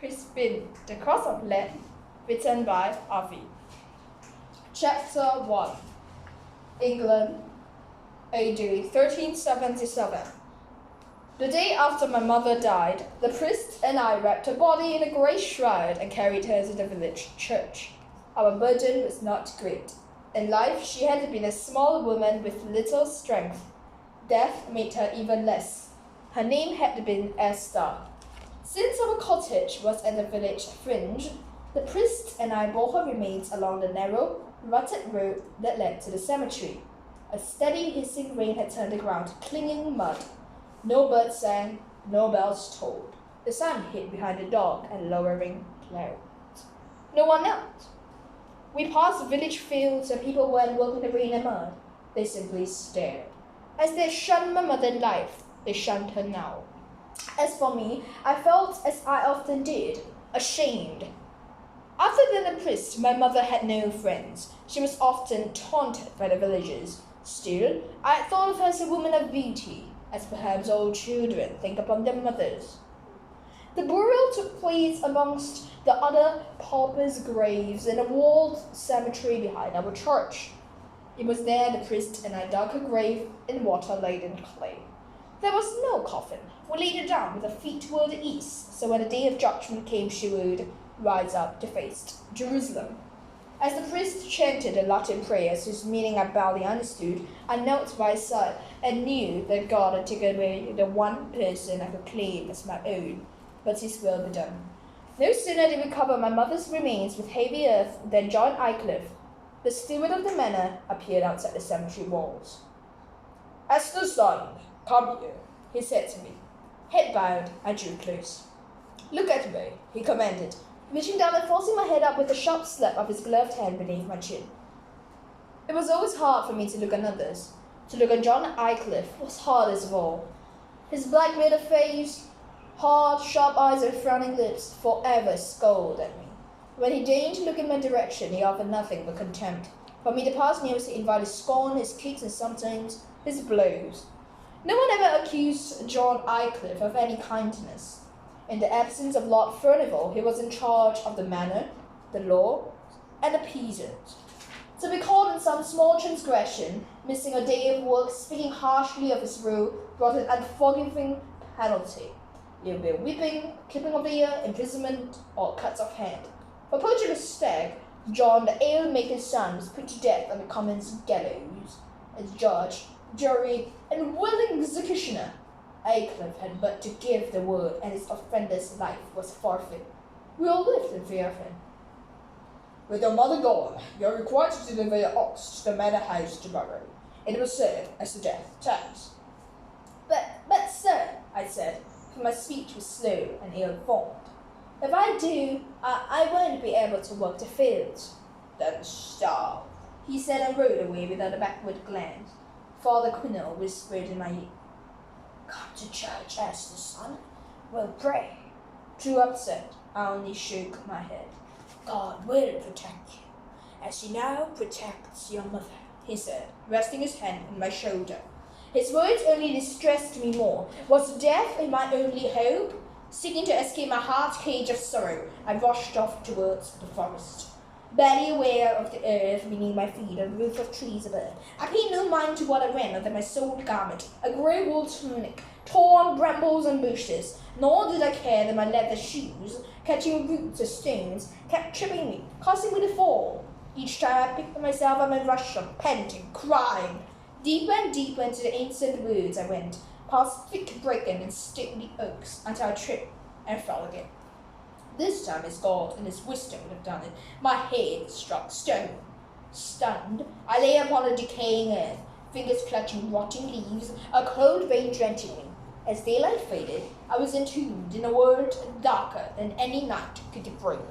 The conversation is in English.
Crispin, The Cross of Lead, written by Avi. Chapter 1. England, AD 1377. The day after my mother died, the priest and I wrapped her body in a grey shroud and carried her to the village church. Our burden was not great. In life, she had been a small woman with little strength. Death made her even less. Her name had been Esther. Since our cottage was at the village fringe, the priest and I bore her remains along the narrow, rutted road that led to the cemetery. A steady hissing rain had turned the ground to clinging mud. No birds sang, no bells tolled. The sun hid behind the dark and lowering clouds. No one knelt. We passed village fields where people went working the rain and mud. They simply stared. As they shunned my mother in life, they shunned her now. As for me, I felt, as I often did, ashamed. Other than the priest, my mother had no friends. She was often taunted by the villagers. Still, I had thought of her as a woman of beauty, as perhaps all children think upon their mothers. The burial took place amongst the other paupers' graves in a walled cemetery behind our church. It was there the priest and I dug her grave in water-laden clay. There was no coffin. We laid her down with her feet toward the east, so when the day of judgment came she would rise up to face Jerusalem. As the priest chanted the Latin prayers whose meaning I barely understood, I knelt by his side and knew that God had taken away the one person I could claim as my own, but his will be done. No sooner did we cover my mother's remains with heavy earth than John Aycliffe, the steward of the manor, appeared outside the cemetery walls. "Esther's son, come here," he said to me. Head bowed, I drew close. "Look at me," he commanded, reaching down and forcing my head up with a sharp slap of his gloved hand beneath my chin. It was always hard for me to look on others. To look on John Aycliffe was hardest of all. His black bearded face, hard, sharp eyes and frowning lips forever scowled at me. When he deigned to look in my direction, he offered nothing but contempt. For me to pass near, he invited scorn, his kicks, and sometimes his blows. No one ever accused John Aycliffe of any kindness. In the absence of Lord Furnival, he was in charge of the manor, the law, and the peasants. To be caught in some small transgression, missing a day of work, speaking harshly of his rule, brought an unforgiving penalty. It would be whipping, clipping of the ear, imprisonment, or cuts of hand. For poaching a stag, John, the ale-maker's son, was put to death on the commons gallows. As judge, jury, and willing executioner, Aycliffe had but to give the word, and his offender's life was forfeit. We all lived in fear of him. "With your mother gone, you are required to deliver your ox to the manor house tomorrow. It will serve as a death tax." But sir," I said, for my speech was slow and ill-formed. "If I do, I won't be able to work the fields." "Then starve," he said, and rode away without a backward glance. Father Quinnell whispered in my ear, "Come to church, Esther's son. We'll pray." Too upset, I only shook my head. "God will protect you, as he now protects your mother," he said, resting his hand on my shoulder. His words only distressed me more. Was death my only hope? Seeking to escape my heart's cage of sorrow, I rushed off towards the forest. Barely aware of the earth beneath my feet and the roof of trees above, I paid no mind to what I ran under my soiled garment, a grey wool tunic, torn brambles and bushes, nor did I care that my leather shoes, catching roots or stones, kept tripping me, causing me to fall. Each time I picked myself up and rushed on, panting, crying. Deeper and deeper into the ancient woods I went, past thick bracken and stately oaks, until I tripped and fell again. This time his God and his wisdom would have done it. My head struck stone. Stunned, I lay upon the decaying earth, fingers clutching rotting leaves, a cold vein drenching me. As daylight faded, I was entombed in a world darker than any night could bring.